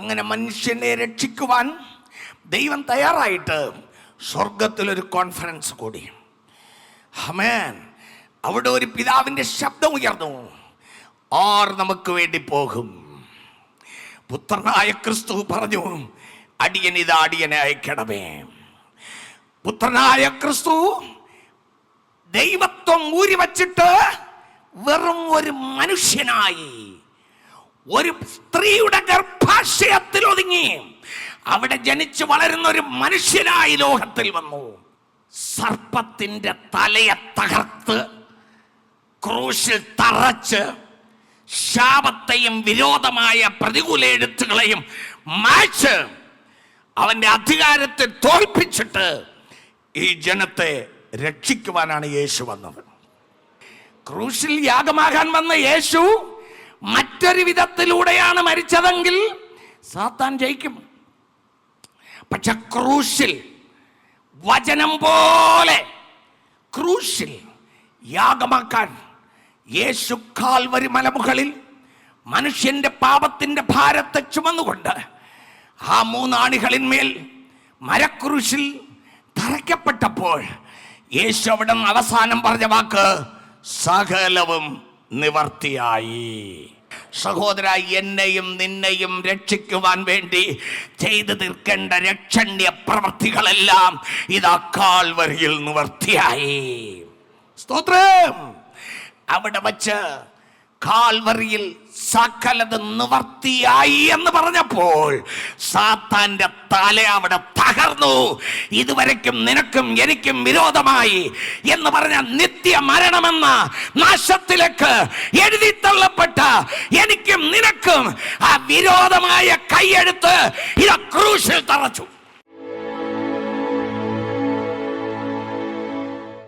അങ്ങനെ മനുഷ്യനെ രക്ഷിക്കുവാൻ ദൈവം തയ്യാറായിട്ട് സ്വർഗത്തിലൊരു കോൺഫറൻസ് കൂടി. ആമേൻ. അവിടെ ഒരു പിതാവിൻ്റെ ശബ്ദം ഉയർന്നു, ആർ നമുക്ക് വേണ്ടി പോകും? പുത്രനായ ക്രിസ്തു പറഞ്ഞു, അടിയനിതാ, അടിയനെ അയക്കണമേ. പുത്രനായ ക്രിസ്തു ദൈവത്വം ഊരി വച്ചിട്ട് വെറും ഒരു മനുഷ്യനായി, ഒരു സ്ത്രീയുടെ ഗർഭാശയത്തിൽ ഒതുങ്ങി അവിടെ ജനിച്ചു വളരുന്ന ഒരു മനുഷ്യനായി ലോകത്തിൽ വന്നു. സർപ്പത്തിന്റെ തലയെ തകർത്ത് ക്രൂശിൽ തറച്ച് ശാപത്തെയും വിരോധമായ പ്രതികൂല എഴുത്തുകളെയും മായ്ച്ച് അവന്റെ അധികാരത്തെ തോൽപ്പിച്ചിട്ട് ഈ ജനത്തെ രക്ഷിക്കുവാനാണ് യേശു വന്നത്. ക്രൂശിൽ യാഗമാകാൻ വന്ന യേശു മറ്റൊരു വിധത്തിലൂടെയാണ് മരിച്ചതെങ്കിൽ സാത്താൻ ജയിക്കും. പക്ഷെ ക്രൂശിൽ വചനം പോലെ ക്രൂശിൽ യാഗമാക്കാൻ യേശു കാൽവരി മലമുകളിൽ മനുഷ്യന്റെ പാപത്തിന്റെ ഭാരത്തെ ചുമന്നുകൊണ്ട് ആ 3 ആണികളിന്മേൽ മരക്രൂശിൽ തറയ്ക്കപ്പെട്ടപ്പോൾ യേശു അവിടെ അവസാനം പറഞ്ഞ വാക്ക്, സകലവും നിവർത്തിയായി. സഹോദര, എന്നെയും നിന്നെയും രക്ഷിക്കുവാൻ വേണ്ടി ചെയ്തു തീർക്കേണ്ട രക്ഷണ്യ പ്രവൃത്തികളെല്ലാം ഇതാ കാൽവരിയിൽ നിവർത്തിയായി. സ്തോത്രം. അവിടെ വച്ച് കാൽവരിയിൽ സകലത് നിവർത്തിയായി എന്ന് പറഞ്ഞപ്പോൾ സാത്താന്റെ തല അവിടെ തകർന്നു. ഇതുവരെക്കും നിനക്കും എനിക്കും വിരോധമായി എന്ന് പറഞ്ഞ നിത്യ മരണമെന്ന നാശത്തിലേക്ക് എഴുതി തള്ളപ്പെട്ട എനിക്കും നിനക്കും ആ വിരോധമായ കൈയെഴുത്ത് ഇതാ ക്രൂശിൽ തറച്ചു.